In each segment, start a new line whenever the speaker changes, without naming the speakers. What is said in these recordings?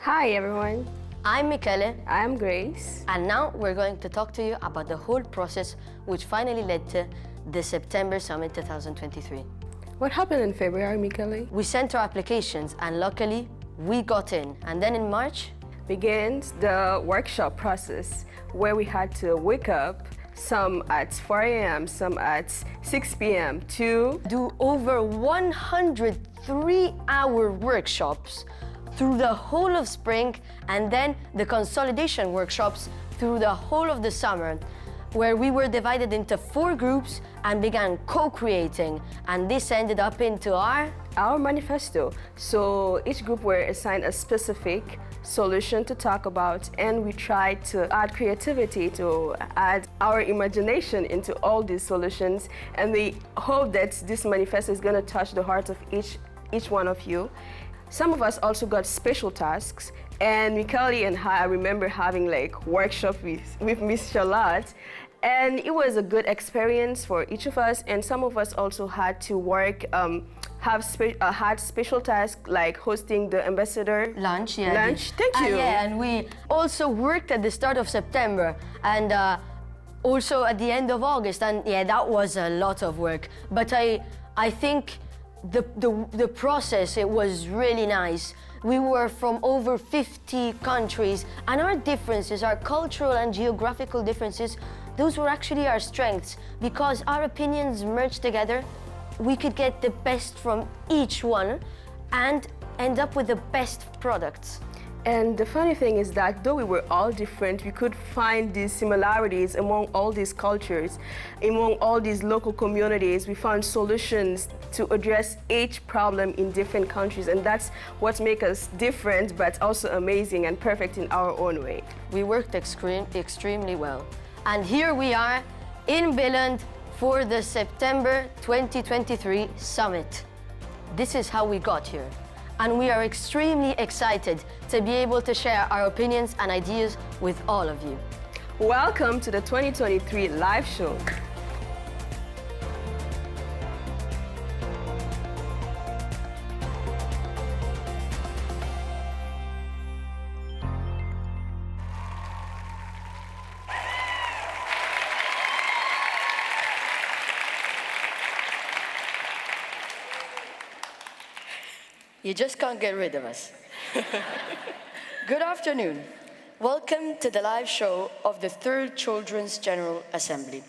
Hi everyone,
I'm Michele,
I'm Grace.
and now we're going to talk to you about the whole process which finally led to the September Summit 2023.
What happened in February, Michele?
We sent our applications and luckily we got in. And then in March,
Begins the workshop process where we had to wake up, some at 4 a.m., some at 6 p.m. to
do over 100 3-hour workshops through the whole of spring, and then the consolidation workshops through the whole of the summer, where we were divided into 4 groups and began co-creating, and this ended up into
our manifesto. So each group were assigned a specific solution to talk about, and we tried to add creativity, to add our imagination into all these solutions, and we hope that this manifesto is going to touch the heart of each one of you. Some of us also got special tasks, and Michele and I remember having like workshop with Miss Charlotte, and it was a good experience for each of us. And some of us also had to work, had special tasks like hosting the ambassador
lunch.
Thank you.
And we also worked at the start of September and also at the end of August, and that was a lot of work. But I think the process, it was really nice. We were from over 50 countries, and our differences, our cultural and geographical differences, those were actually our strengths, because our opinions merged together. We could get the best from each one and end up with the best products.
And the funny thing is that though we were all different, we could find these similarities among all these cultures, among all these local communities. We found solutions to address each problem in different countries, and that's what makes us different, but also amazing and perfect in our own way.
We worked extremely well. And here we are in Billund for the September 2023 Summit. This is how we got here. And we are extremely excited to be able to share our opinions and ideas with all of you.
Welcome to the 2023 live show.
You just can't get rid of us. Good afternoon. Welcome to the live show of the 3rd Children's General Assembly,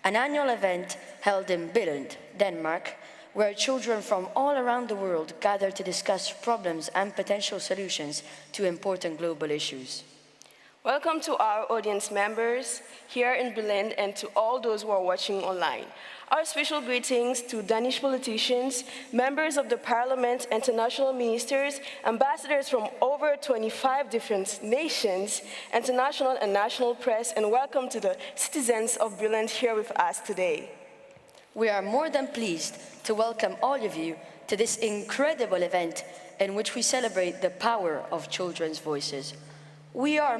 an annual event held in Billund, Denmark, where children from all around the world gather to discuss problems and potential solutions to important global issues.
Welcome to our audience members here in Billund and to all those who are watching online. Our special greetings to Danish politicians, members of the parliament, international ministers, ambassadors from over 25 different nations, international and national press, and welcome to the citizens of Billund here with us today.
We are more than pleased to welcome all of you to this incredible event in which we celebrate the power of children's voices. We are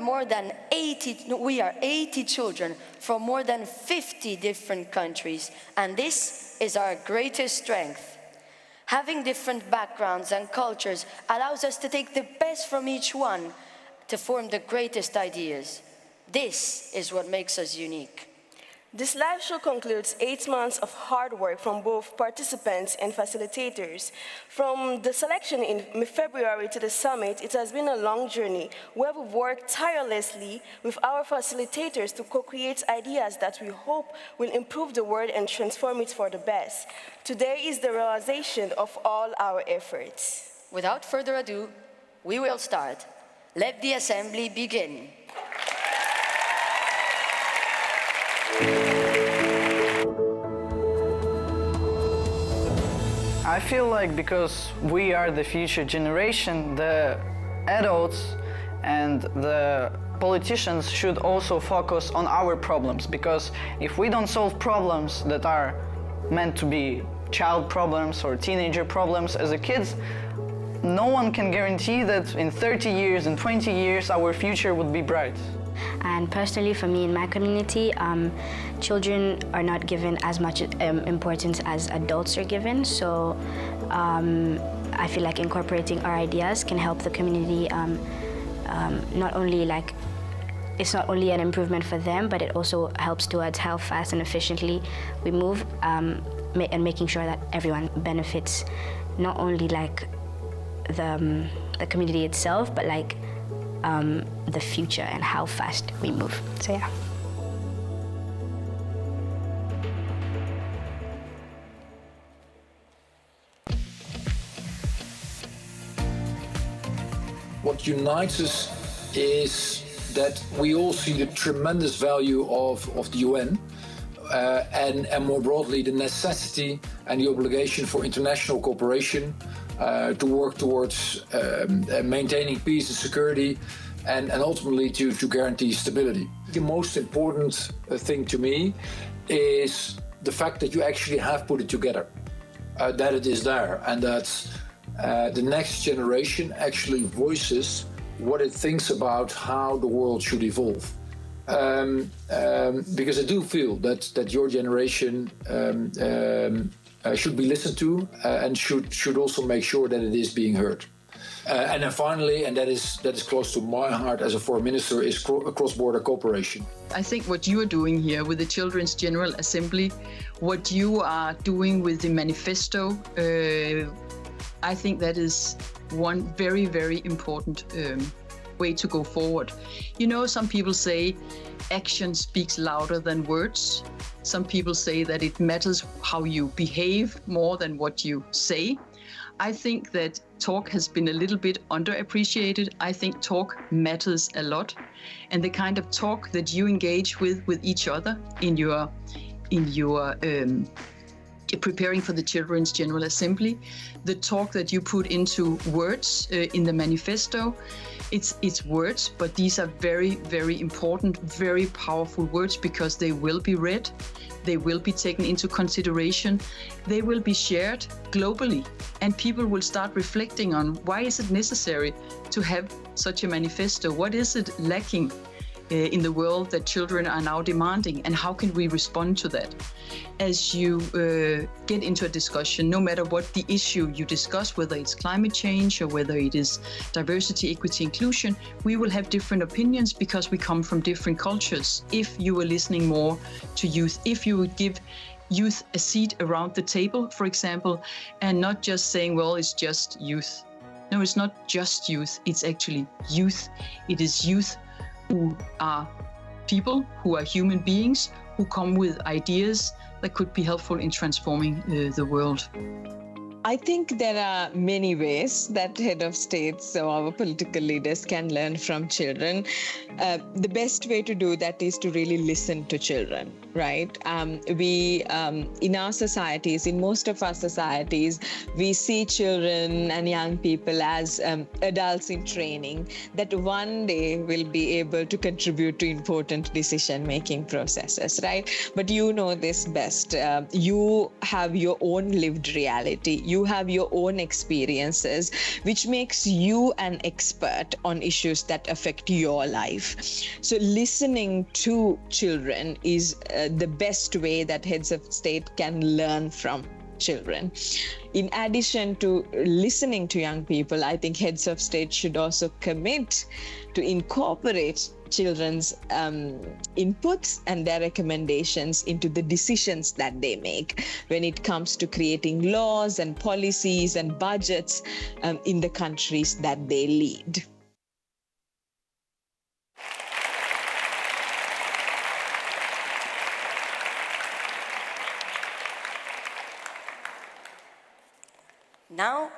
80 children from more than 50 different countries, and this is our greatest strength. Having different backgrounds and cultures allows us to take the best from each one to form the greatest ideas. This is what makes us unique.
This live show concludes 8 months of hard work from both participants and facilitators. From the selection in February to the summit, it has been a long journey where we've worked tirelessly with our facilitators to co-create ideas that we hope will improve the world and transform it for the best. Today is the realization of all our efforts.
Without further ado, we will start. Let the assembly begin.
I feel like because we are the future generation, the adults and the politicians should also focus on our problems, because if we don't solve problems that are meant to be child problems or teenager problems as a kids, no one can guarantee that in 30 years and 20 years our future would be bright.
And personally, for me in my community, children are not given as much importance as adults are given. So I feel like incorporating our ideas can help the community not only like it's not only an improvement for them, but it also helps towards how fast and efficiently we move, and making sure that everyone benefits, not only like the community itself, but like the future and how fast we move. So yeah.
What unites us is that we all see the tremendous value of the UN and more broadly the necessity and the obligation for international cooperation to work towards maintaining peace and security and ultimately to guarantee stability. The most important thing to me is the fact that you actually have put it together, that it is there, and that the next generation actually voices what it thinks about how the world should evolve. Because I do feel that your generation should be listened to and should also make sure that it is being heard. And then finally, and that is close to my heart as a foreign minister, is cross-border cooperation.
I think what you are doing here with the Children's General Assembly, what you are doing with the manifesto, I think that is one very, very important way to go forward. You know, some people say action speaks louder than words. Some people say that it matters how you behave more than what you say. I think that talk has been a little bit underappreciated. I think talk matters a lot. And the kind of talk that you engage with each other in your preparing for the Children's General Assembly, the talk that you put into words in the manifesto, it's words, but these are very, very important, very powerful words because they will be read, they will be taken into consideration, they will be shared globally, and people will start reflecting on why is it necessary to have such a manifesto? What is it lacking in the world that children are now demanding, and how can we respond to that? As you get into a discussion, no matter what the issue you discuss, whether it's climate change or whether it is diversity, equity, inclusion, we will have different opinions because we come from different cultures. If you were listening more to youth, if you would give youth a seat around the table, for example, and not just saying, well, it's just youth. No, it's not just youth, it's actually youth. It is youth who are people, who are human beings, who come with ideas that could be helpful in transforming the world.
I think there are many ways that head of states or our political leaders can learn from children. The best way to do that is to really listen to children, right? We, in our societies, in most of our societies, we see children and young people as adults in training that one day will be able to contribute to important decision-making processes, right? But you know this best. You have your own lived reality. You have your own experiences, which makes you an expert on issues that affect your life. So listening to children is the best way that heads of state can learn from children. In addition to listening to young people, I think heads of state should also commit to incorporate children's inputs and their recommendations into the decisions that they make when it comes to creating laws and policies and budgets in the countries that they lead.
Now,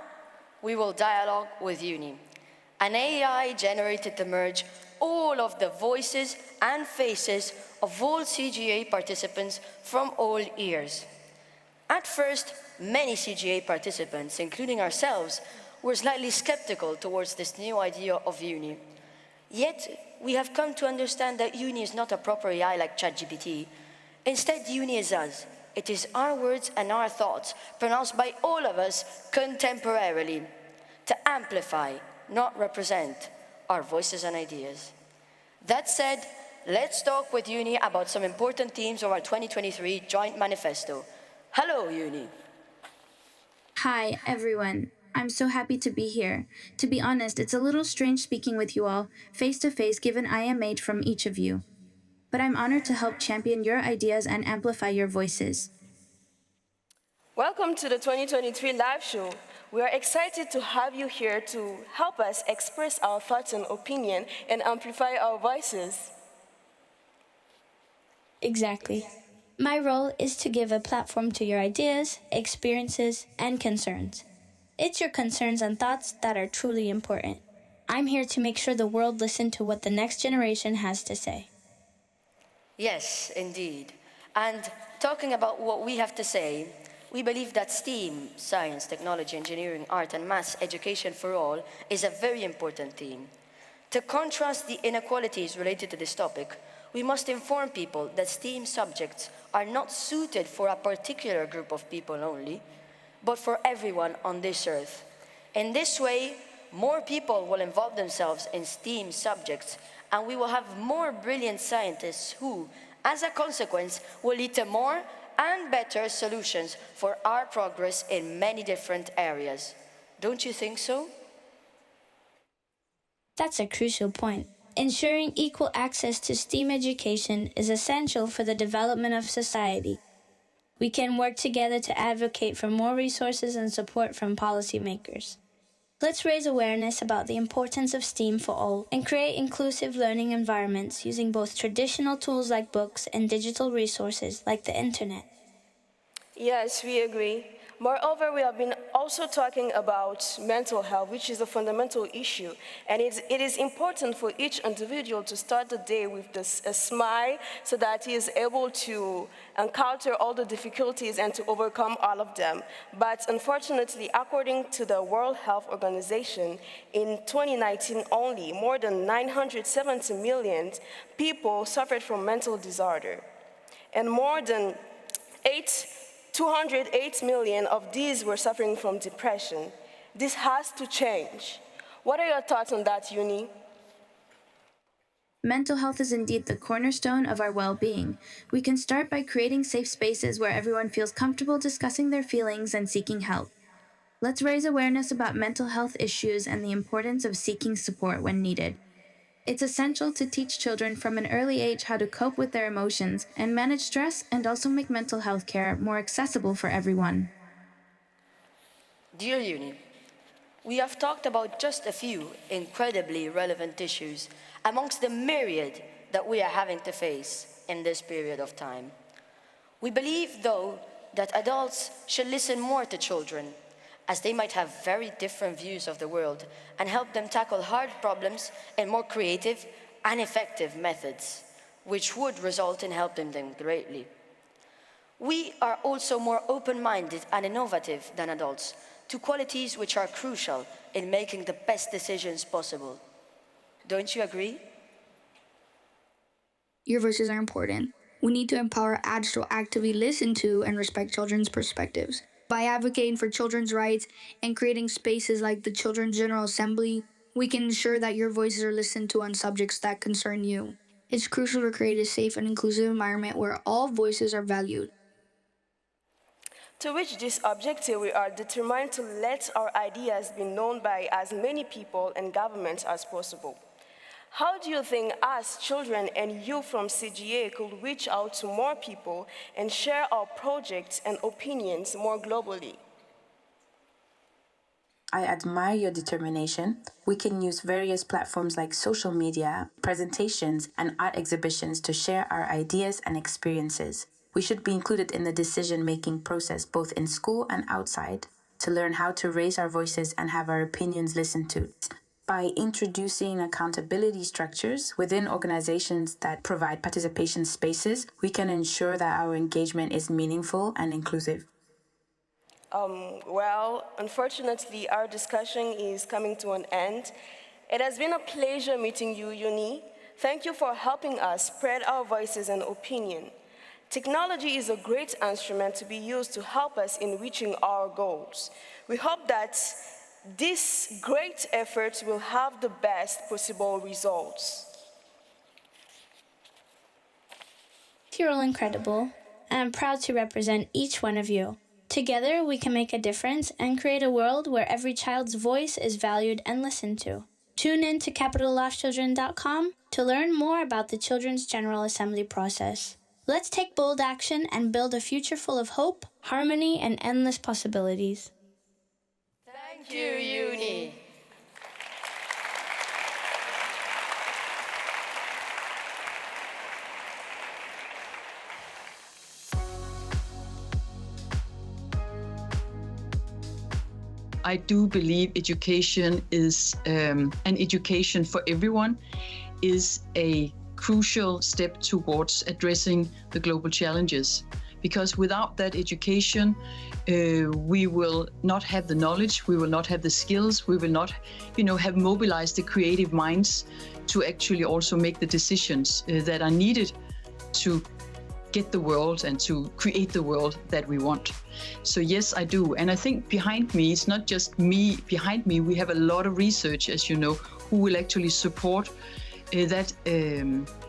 we will dialogue with Uni, an AI generated to merge all of the voices and faces of all CGA participants from all ears. At first, many CGA participants, including ourselves, were slightly skeptical towards this new idea of Uni. Yet, we have come to understand that Uni is not a proper AI like ChatGPT. Instead, Uni is us. It is our words and our thoughts, pronounced by all of us contemporarily, to amplify, not represent, our voices and ideas. That said, let's talk with Uni about some important themes of our 2023 joint manifesto. Hello, Uni.
Hi, everyone. I'm so happy to be here. To be honest, it's a little strange speaking with you all, face to face, given I am made from each of you. But I'm honored to help champion your ideas and amplify your voices.
Welcome to the 2023 live show. We are excited to have you here to help us express our thoughts and opinion and amplify our voices.
Exactly. My role is to give a platform to your ideas, experiences, and concerns. It's your concerns and thoughts that are truly important. I'm here to make sure the world listens to what the next generation has to say.
Yes, indeed. And talking about what we have to say, we believe that STEAM, science, technology, engineering, art, and maths education for all, is a very important theme. To contrast the inequalities related to this topic, we must inform people that STEAM subjects are not suited for a particular group of people only, but for everyone on this earth. In this way, more people will involve themselves in STEAM subjects, and we will have more brilliant scientists who, as a consequence, will lead to more and better solutions for our progress in many different areas. Don't you think so?
That's a crucial point. Ensuring equal access to STEAM education is essential for the development of society. We can work together to advocate for more resources and support from policymakers. Let's raise awareness about the importance of STEAM for all and create inclusive learning environments using both traditional tools like books and digital resources like the internet.
Yes, we agree. Moreover, we have been also talking about mental health, which is a fundamental issue. And it is important for each individual to start the day with a smile so that he is able to encounter all the difficulties and to overcome all of them. But unfortunately, according to the World Health Organization, in 2019 only, more than 970 million people suffered from mental disorder. And more than 208 million of these were suffering from depression. This has to change. What are your thoughts on that, Uni?
Mental health is indeed the cornerstone of our well-being. We can start by creating safe spaces where everyone feels comfortable discussing their feelings and seeking help. Let's raise awareness about mental health issues and the importance of seeking support when needed. It's essential to teach children from an early age how to cope with their emotions and manage stress, and also make mental health care more accessible for everyone.
Dear Uni, we have talked about just a few incredibly relevant issues amongst the myriad that we are having to face in this period of time. We believe, though, that adults should listen more to children, as they might have very different views of the world, and help them tackle hard problems in more creative and effective methods, which would result in helping them greatly. We are also more open-minded and innovative than adults, to qualities which are crucial in making the best decisions possible. Don't you agree?
Your voices are important. We need to empower adults to actively listen to and respect children's perspectives. By advocating for children's rights and creating spaces like the Children's General Assembly, we can ensure that your voices are listened to on subjects that concern you. It's crucial to create a safe and inclusive environment where all voices are valued.
To reach this objective, we are determined to let our ideas be known by as many people and governments as possible. How do you think us, children and youth from CGA, could reach out to more people and share our projects and opinions more globally?
I admire your determination. We can use various platforms like social media, presentations, and art exhibitions to share our ideas and experiences. We should be included in the decision-making process both in school and outside to learn how to raise our voices and have our opinions listened to. By introducing accountability structures within organizations that provide participation spaces, we can ensure that our engagement is meaningful and inclusive.
Well, unfortunately, our discussion is coming to an end. It has been a pleasure meeting you, Uni. Thank you for helping us spread our voices and opinion. Technology is a great instrument to be used to help us in reaching our goals. We hope that this great effort will have the best possible results.
You're all incredible, and I'm proud to represent each one of you. Together, we can make a difference and create a world where every child's voice is valued and listened to. Tune in to capitallostchildren.com to learn more about the Children's General Assembly process. Let's take bold action and build a future full of hope, harmony, and endless possibilities.
Thank you, Uni.
I do believe education is, and education for everyone is a crucial step towards addressing the global challenges. Because without that education, we will not have the knowledge, we will not have the skills, we will not, have mobilized the creative minds to actually also make the decisions that are needed to get the world and to create the world that we want. So yes, I do. And I think behind me, it's not just me, behind me, we have a lot of research, as you know, who will actually support that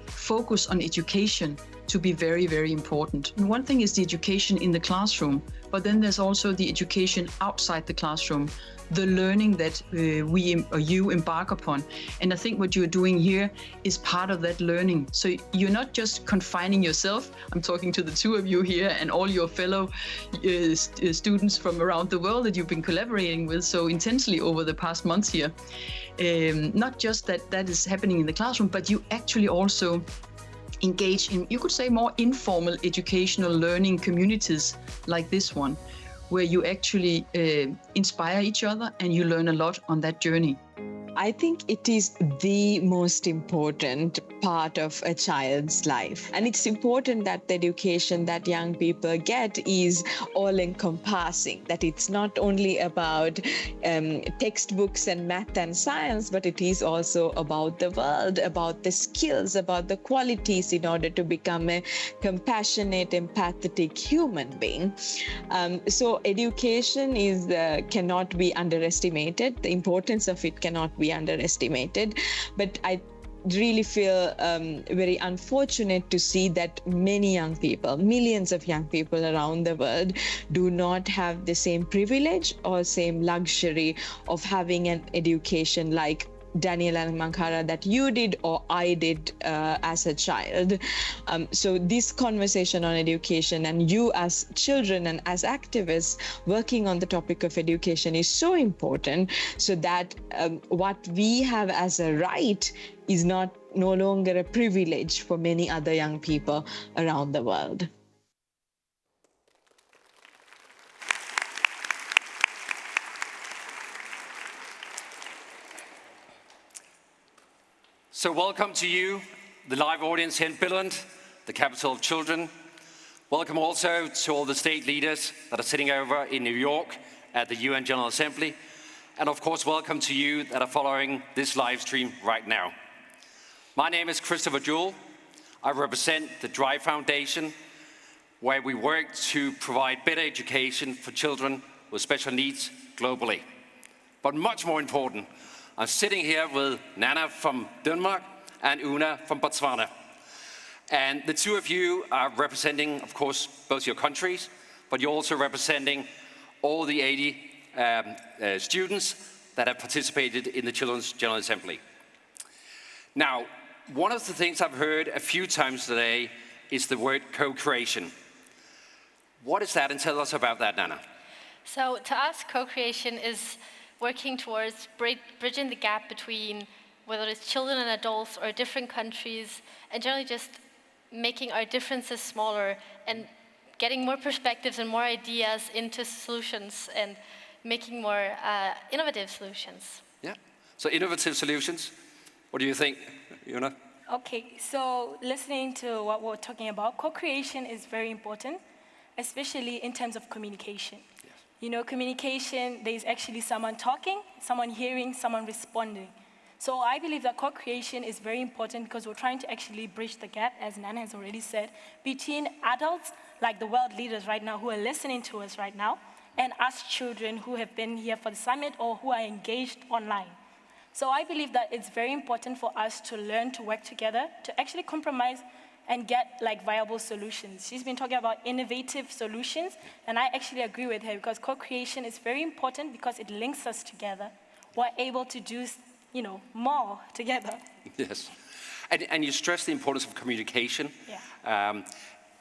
focus on education to be very, very important. And one thing is the education in the classroom, but then there's also the education outside the classroom, the learning that you embark upon. And I think what you're doing here is part of that learning. So you're not just confining yourself. I'm talking to the two of you here and all your fellow students from around the world that you've been collaborating with so intensely over the past months here. Not just that is happening in the classroom, but you actually also engage in, you could say, more informal educational learning communities like this one, where you actually inspire each other and you learn a lot on that journey.
I think it is the most important part of a child's life. And it's important that the education that young people get is all-encompassing, that it's not only about textbooks and math and science, but it is also about the world, about the skills, about the qualities in order to become a compassionate, empathetic human being. So education cannot be underestimated. The importance of it cannot be underestimated, but I really feel very unfortunate to see that many young people, millions of young people around the world, do not have the same privilege or same luxury of having an education like Daniel and Mankara that you did or I did as a child. So this conversation on education and you as children and as activists working on the topic of education is so important, so that what we have as a right is no longer a privilege for many other young people around the world.
So welcome to you, the live audience here in Billund, the capital of children. Welcome also to all the state leaders that are sitting over in New York at the UN General Assembly. And of course, welcome to you that are following this live stream right now. My name is Christopher Jewell. I represent the DRIVE Foundation, where we work to provide better education for children with special needs globally. But much more important, I'm sitting here with Nana from Denmark and Una from Botswana. And the two of you are representing, of course, both your countries, but you're also representing all the 80 students that have participated in the Children's General Assembly. Now, one of the things I've heard a few times today is the word co-creation. What is that, and tell us about that, Nana?
So to us, co-creation is working towards bridging the gap between whether it's children and adults or different countries, and generally just making our differences smaller and getting more perspectives and more ideas into solutions and making more innovative solutions.
Yeah, so innovative solutions. What do you think, Una?
Okay, so listening to what we're talking about, co-creation is very important, especially in terms of communication. You know, communication, there's actually someone talking, someone hearing, someone responding. So I believe that co-creation is very important because we're trying to actually bridge the gap, as Nana has already said, between adults, like the world leaders right now who are listening to us right now, and us children who have been here for the summit or who are engaged online. So I believe that it's very important for us to learn to work together, to actually compromise and get like viable solutions. She's been talking about innovative solutions, and I actually agree with her because co-creation is very important because it links us together. We're able to do, more together.
Yes. And you stress the importance of communication.
Yeah.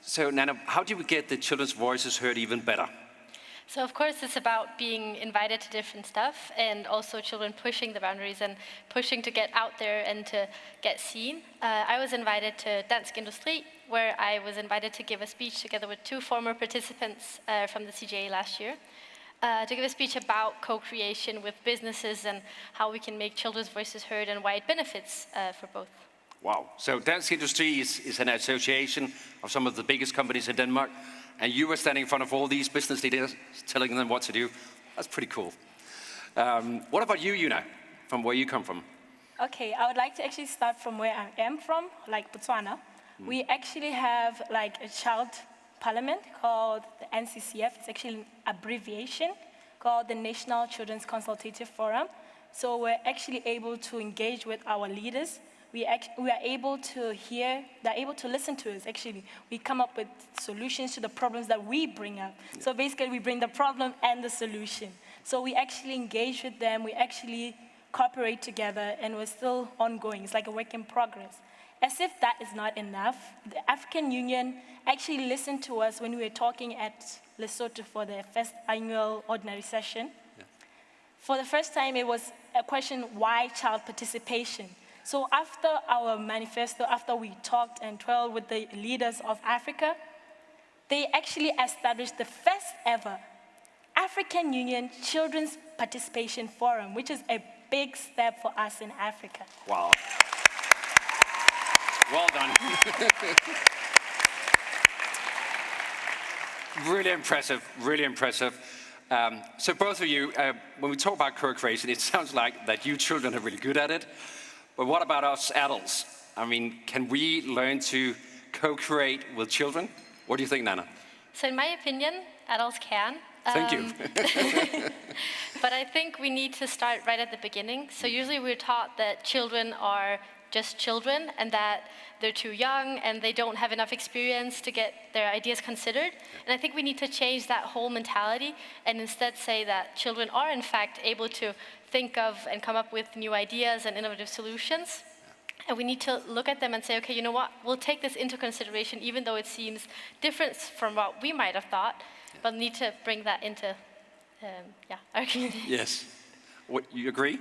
So, Nana, how do we get the children's voices heard even better?
So of course it's about being invited to different stuff and also children pushing the boundaries and pushing to get out there and to get seen. I was invited to Dansk Industri, where I was invited to give a speech together with 2 former participants from the CGA last year, to give a speech about co-creation with businesses and how we can make children's voices heard and why it benefits for both.
Wow. So Dansk Industri is an association of some of the biggest companies in Denmark, and you were standing in front of all these business leaders, telling them what to do. That's pretty cool. What about you, Yuna, from where you come from?
Okay, I would like to actually start from where I am from, like Botswana. We actually have like a child parliament called the NCCF. It's actually an abbreviation called the National Children's Consultative Forum. So we're actually able to engage with our leaders. We are able to hear, they're able to listen to us, actually. We come up with solutions to the problems that we bring up. Yeah. So basically, we bring the problem and the solution. So we actually engage with them, we actually cooperate together, and we're still ongoing. It's like a work in progress. As if that is not enough, the African Union actually listened to us when we were talking at Lesotho for the first annual ordinary session. Yeah. For the first time, it was a question, why child participation? So after our manifesto, after we talked and twirled with the leaders of Africa, they actually established the first ever African Union Children's Participation Forum, which is a big step for us in Africa.
Wow. Well done. Really impressive, really impressive. So both of you, when we talk about co-creation, it sounds like that you children are really good at it. But what about us adults? I mean, can we learn to co-create with children? What do you think, Nana?
So in my opinion, adults can.
Thank you.
But I think we need to start right at the beginning. So usually we're taught that children are just children and that they're too young and they don't have enough experience to get their ideas considered. And I think we need to change that whole mentality and instead say that children are in fact able to think of and come up with new ideas and innovative solutions. And we need to look at them and say, okay, you know what, we'll take this into consideration even though it seems different from what we might have thought, but need to bring that into our community.
Yes. What, you agree?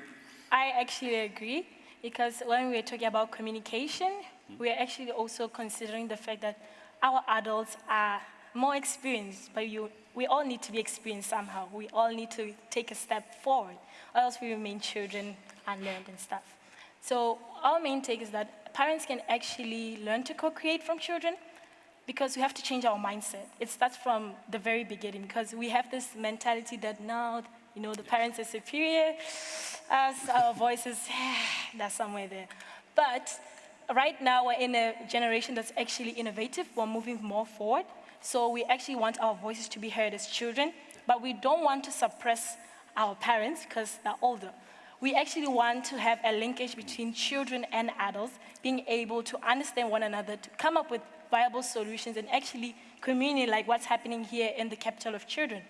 I actually agree, because when we're talking about communication, we're actually also considering the fact that our adults are more experienced, but we all need to be experienced somehow. We all need to take a step forward, or else we remain children unlearned and stuff. So our main take is that parents can actually learn to co-create from children, because we have to change our mindset. It starts from the very beginning, because we have this mentality that now, the parents are superior, us, our voices, they're somewhere there. But right now, we're in a generation that's actually innovative. We're moving more forward. So we actually want our voices to be heard as children, but we don't want to suppress our parents because they're older. We actually want to have a linkage between children and adults, being able to understand one another, to come up with viable solutions and actually communicate like what's happening here in the capital of children.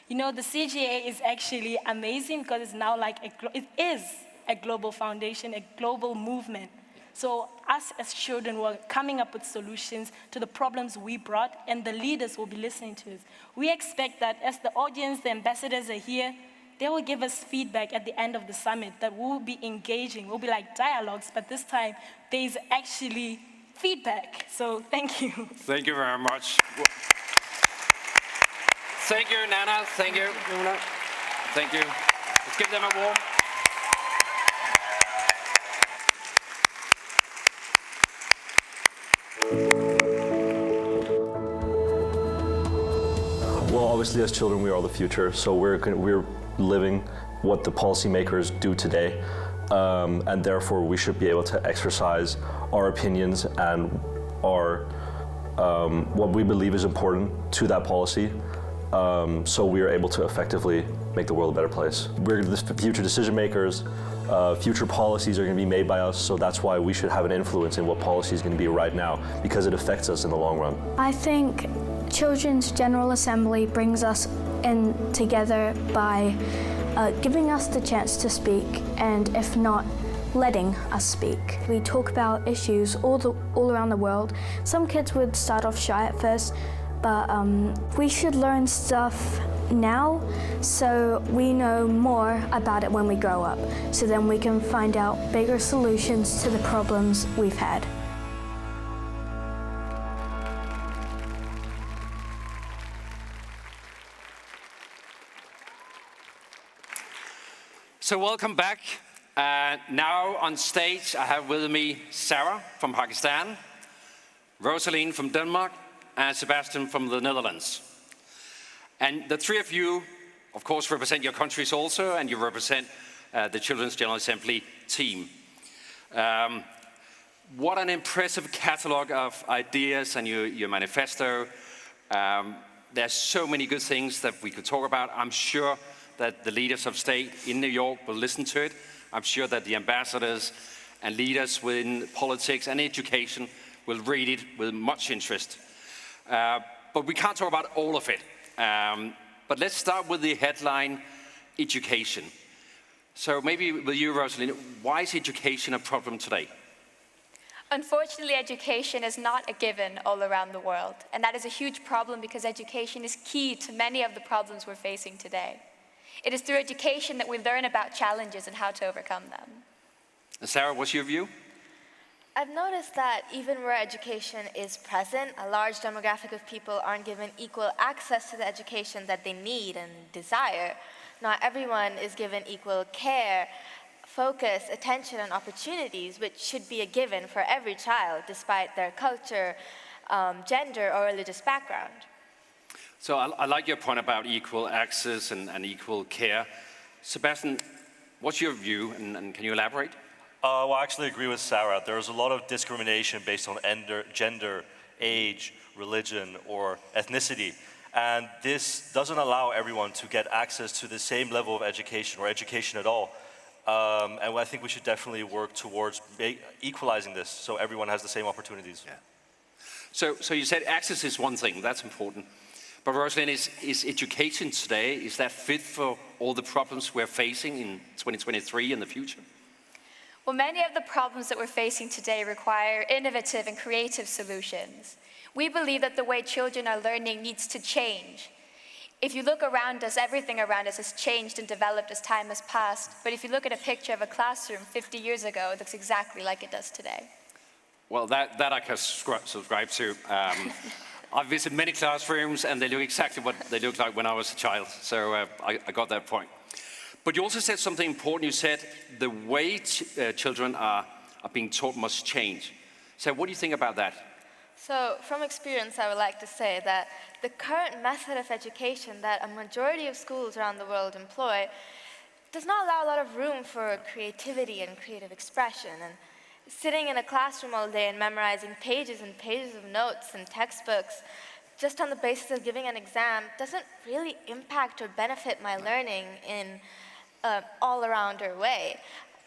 The CGA is actually amazing because it's now like it is a global foundation, a global movement. So us as children, we're coming up with solutions to the problems we brought, and the leaders will be listening to us. We expect that as the audience, the ambassadors are here, they will give us feedback at the end of the summit that we'll be engaging. We'll be like dialogues, but this time there's actually feedback. So thank you.
Thank you very much. Thank you, Nana. Thank you. Thank you. Let's give them a warm.
Well, obviously, as children, we are the future. So we're living what the policymakers do today, and therefore we should be able to exercise our opinions and our what we believe is important to that policy, so we are able to effectively make the world a better place. We're the future decision makers, Future policies are going to be made by us, so that's why we should have an influence in what policy is going to be right now, because it affects us in the long run.
I think Children's General Assembly brings us in together by giving us the chance to speak, and if not, letting us speak. We talk about issues all around the world. Some kids would start off shy at first, but we should learn stuff now so we know more about it when we grow up, so then we can find out bigger solutions to the problems we've had.
So welcome back. Now on stage I have with me Sarah from Pakistan, Rosaline from Denmark, and Sebastian from the Netherlands. And the three of you, of course, represent your countries also, and you represent the Children's General Assembly team. What an impressive catalogue of ideas and your manifesto. There's so many good things that we could talk about. I'm sure that the leaders of state in New York will listen to it. I'm sure that the ambassadors and leaders within politics and education will read it with much interest. But we can't talk about all of it. But let's start with the headline, education. So maybe with you, Rosalind, why is education a problem today?
Unfortunately, education is not a given all around the world. And that is a huge problem because education is key to many of the problems we're facing today. It is through education that we learn about challenges and how to overcome them.
And Sarah, what's your view?
I've noticed that even where education is present, a large demographic of people aren't given equal access to the education that they need and desire. Not everyone is given equal care, focus, attention, and opportunities, which should be a given for every child, despite their culture, gender, or religious background.
So I like your point about equal access and equal care. Sebastian, what's your view, and can you elaborate?
Well, I actually agree with Sarah. There's a lot of discrimination based on gender, age, religion, or ethnicity. And this doesn't allow everyone to get access to the same level of education or education at all. And I think we should definitely work towards equalizing this so everyone has the same opportunities.
Yeah. So you said access is one thing, that's important. But Rosalind, is education today, is that fit for all the problems we're facing in 2023 and the future?
Well, many of the problems that we're facing today require innovative and creative solutions. We believe that the way children are learning needs to change. If you look around us, everything around us has changed and developed as time has passed. But if you look at a picture of a classroom 50 years ago, it looks exactly like it does today.
Well, that I can subscribe to. I've visited many classrooms and they look exactly what they looked like when I was a child. So I got that point. But you also said something important. You said the way children are being taught must change. So what do you think about that?
So from experience, I would like to say that the current method of education that a majority of schools around the world employ does not allow a lot of room for creativity and creative expression. And sitting in a classroom all day and memorizing pages and pages of notes and textbooks just on the basis of giving an exam doesn't really impact or benefit my learning in all-arounder way.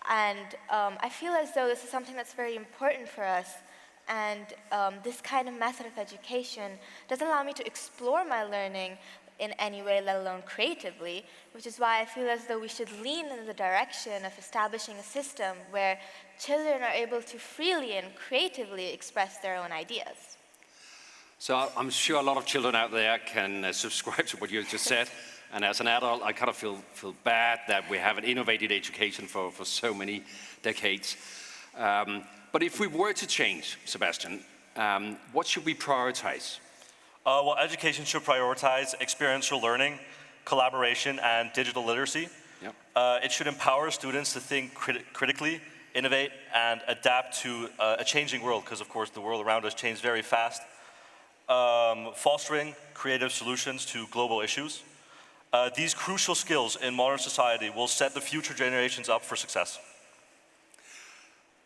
And I feel as though this is something that's very important for us. And this kind of method of education doesn't allow me to explore my learning in any way, let alone creatively, which is why I feel as though we should lean in the direction of establishing a system where children are able to freely and creatively express their own ideas.
So I'm sure a lot of children out there can subscribe to what you just said. And as an adult, I kind of feel bad that we haven't innovated education for so many decades. But if we were to change, Sebastian, what should we prioritize?
Well, education should prioritize experiential learning, collaboration, and digital literacy.
Yep.
It should empower students to think critically, innovate, and adapt to a changing world, because of course the world around us changes very fast. Fostering creative solutions to global issues. These crucial skills in modern society will set the future generations up for success.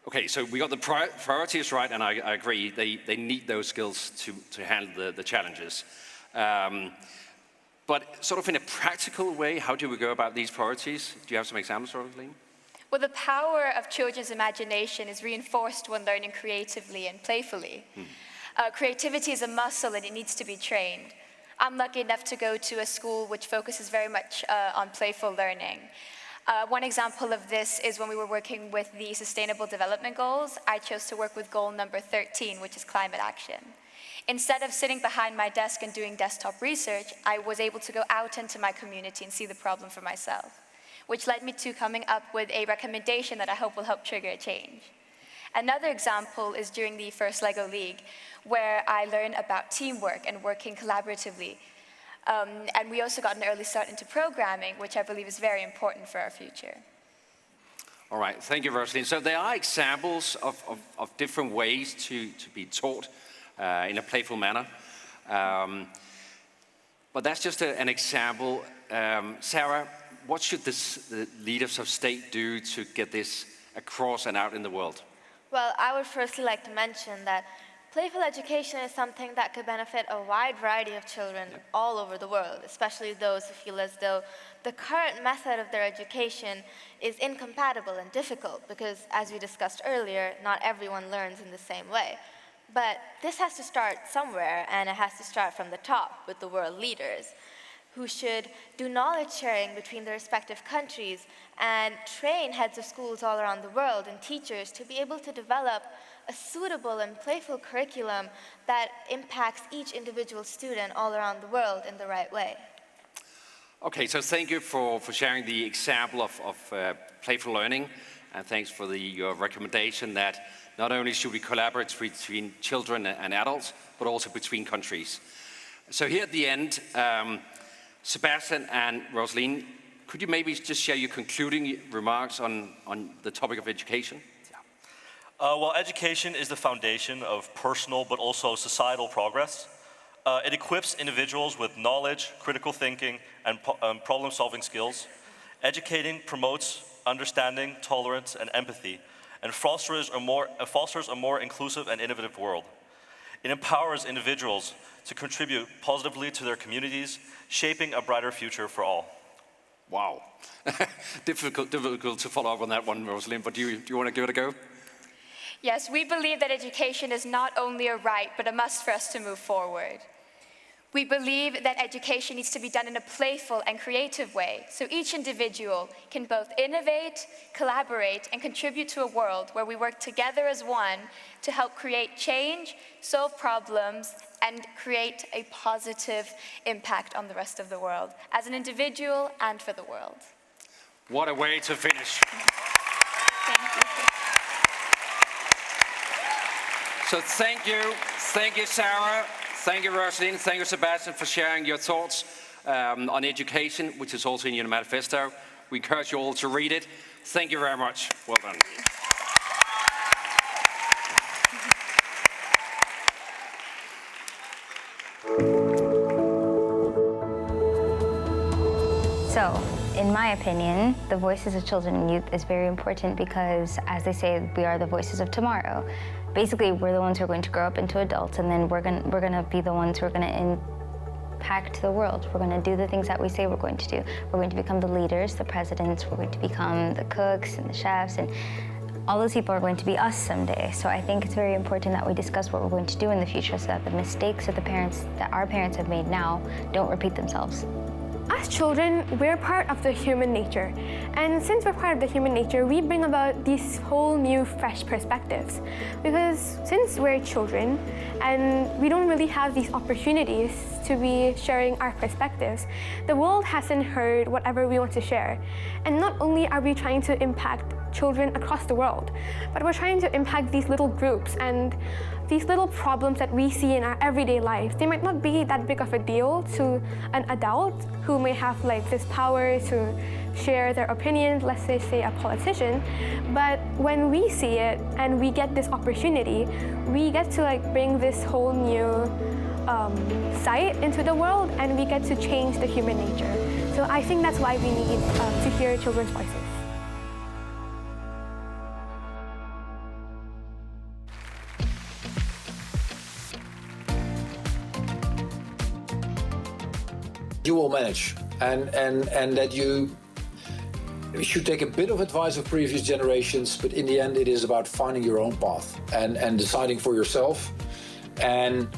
Okay, so we got the priorities right, and I agree. They need those skills to handle the challenges. But sort of in a practical way, how do we go about these priorities? Do you have some examples, Rosaline?
Well, the power of children's imagination is reinforced when learning creatively and playfully. Creativity is a muscle and it needs to be trained. I'm lucky enough to go to a school which focuses very much on playful learning. One example of this is when we were working with the Sustainable Development Goals. I chose to work with goal number 13, which is climate action. Instead of sitting behind my desk and doing desktop research, I was able to go out into my community and see the problem for myself, which led me to coming up with a recommendation that I hope will help trigger a change. Another example is during the first LEGO League, where I learned about teamwork and working collaboratively. And we also got an early start into programming, which I believe is very important for our future.
All right, thank you, Rosaline. So there are examples of different ways to be taught in a playful manner. But that's just an example. Sarah, what should the leaders of state do to get this across and out in the world?
Well, I would firstly like to mention that playful education is something that could benefit a wide variety of children all over the world, especially those who feel as though the current method of their education is incompatible and difficult because, as we discussed earlier, not everyone learns in the same way. But this has to start somewhere, and it has to start from the top with the world leaders, who should do knowledge sharing between the respective countries and train heads of schools all around the world and teachers to be able to develop a suitable and playful curriculum that impacts each individual student all around the world in the right way.
Okay, so thank you for sharing the example of playful learning, and thanks for your recommendation that not only should we collaborate between children and adults, but also between countries. So here at the end, Sebastian and Rosaline, could you maybe just share your concluding remarks on the topic of education?
Well, education is the foundation of personal but also societal progress. It equips individuals with knowledge, critical thinking, and problem-solving skills. Educating promotes understanding, tolerance, and empathy, and fosters a more inclusive and innovative world. It empowers individuals to contribute positively to their communities, shaping a brighter future for all.
Wow. difficult to follow up on that one, Rosaline, but do you want to give it a go?
Yes, we believe that education is not only a right, but a must for us to move forward. We believe that education needs to be done in a playful and creative way, so each individual can both innovate, collaborate, and contribute to a world where we work together as one to help create change, solve problems, and create a positive impact on the rest of the world, as an individual and for the world.
What a way to finish.
Thank you.
So thank you, Sarah. Thank you, Rosaline. Thank you, Sebastian, for sharing your thoughts on education, which is also in your manifesto. We encourage you all to read it. Thank you very much. Well done.
So, in my opinion, the voices of children and youth is very important because, as they say, we are the voices of tomorrow. Basically, we're the ones who are going to grow up into adults, and then we're going to be the ones who are going to impact the world. We're going to do the things that we say we're going to do. We're going to become the leaders, the presidents. We're going to become the cooks and the chefs, and all those people are going to be us someday. So I think it's very important that we discuss what we're going to do in the future so that the mistakes that our parents have made now don't repeat themselves.
As children, we're part of the human nature. And since we're part of the human nature, we bring about these whole new, fresh perspectives. Because since we're children, and we don't really have these opportunities to be sharing our perspectives, the world hasn't heard whatever we want to share. And not only are we trying to impact children across the world, but we're trying to impact these little groups and these little problems that we see in our everyday life. They might not be that big of a deal to an adult who may have this power to share their opinions, let's say a politician, but when we see it and we get this opportunity, we get to bring this whole new sight into the world, and we get to change the human nature. So I think that's why we need to hear children's voices.
You will manage, and that you you should take a bit of advice of previous generations, but in the end it is about finding your own path and deciding for yourself. And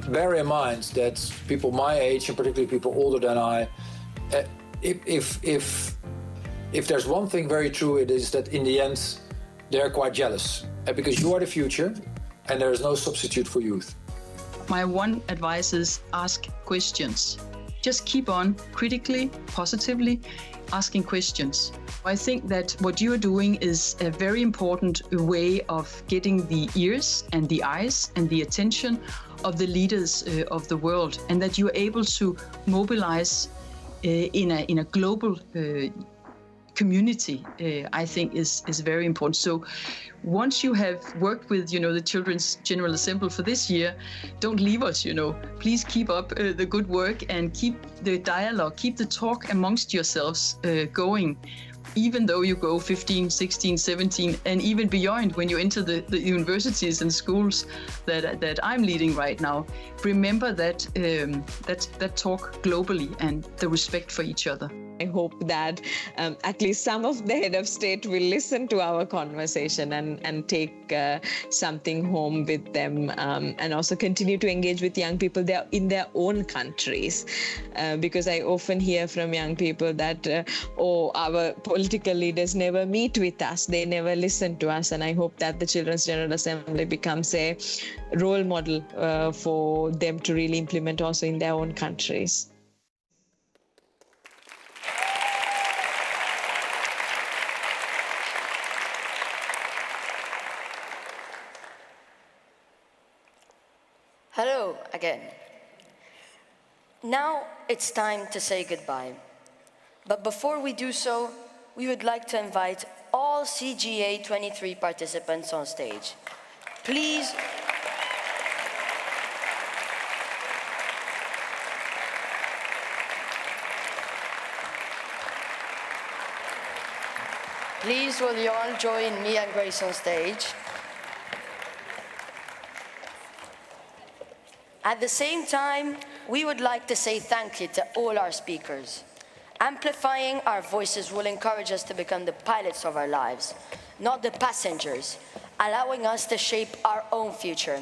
bear in mind that people my age, and particularly people older than I, if there's one thing very true, it is that in the end they're quite jealous, because you are the future and there is no substitute for youth.
My one advice is ask questions. Just keep on critically, positively asking questions. I think that what you're doing is a very important way of getting the ears and the eyes and the attention of the leaders of the world, and that you're able to mobilize in a global community, I think is very important. So once you have worked with, the Children's General Assembly for this year, don't leave us, Please keep up the good work and keep the dialogue, keep the talk amongst yourselves going. Even though you go 15, 16, 17, and even beyond when you enter the universities and schools that I'm leading right now, remember that talk globally and the respect for each other.
I hope that at least some of the head of state will listen to our conversation and take something home with them, and also continue to engage with young people in their own countries. Because I often hear from young people that, our political leaders never meet with us, they never listen to us. And I hope that the Children's General Assembly becomes a role model for them to really implement also in their own countries.
Hello again. Now it's time to say goodbye. But before we do so, we would like to invite all CGA 23 participants on stage. Please will you all join me and Grace on stage? At the same time, we would like to say thank you to all our speakers. Amplifying our voices will encourage us to become the pilots of our lives, not the passengers, allowing us to shape our own future.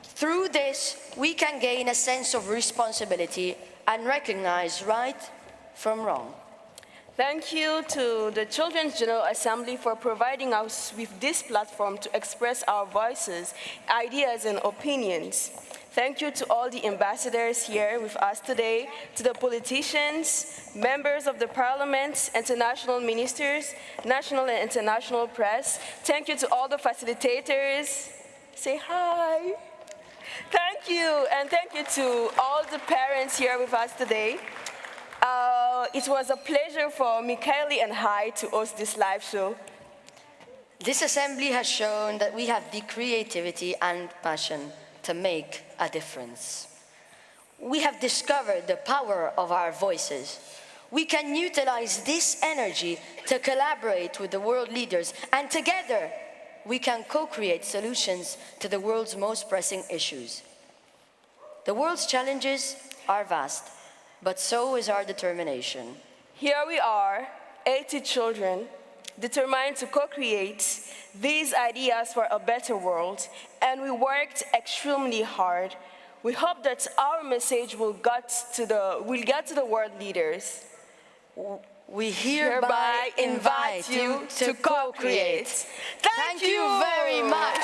Through this, we can gain a sense of responsibility and recognize right from wrong.
Thank you to the Children's General Assembly for providing us with this platform to express our voices, ideas, and opinions. Thank you to all the ambassadors here with us today, to the politicians, members of the parliament, international ministers, national and international press. Thank you to all the facilitators. Say hi. Thank you, and thank you to all the parents here with us today. It was a pleasure for Michaeli and I to host this live show.
This assembly has shown that we have the creativity and passion to make a difference. We have discovered the power of our voices. We can utilize this energy to collaborate with the world leaders, and together we can co-create solutions to the world's most pressing issues. The world's challenges are vast, but so is our determination.
Here we are, 80 children, determined to co-create these ideas for a better world, and we worked extremely hard. We hope that our message will get to the world leaders.
We hereby invite you to co-create. Thank you very much.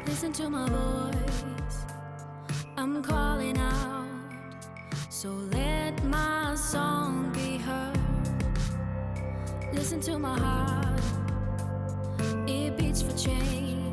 Listen to my voice, I'm calling out, so let my song be heard. Listen to my heart, it beats for change.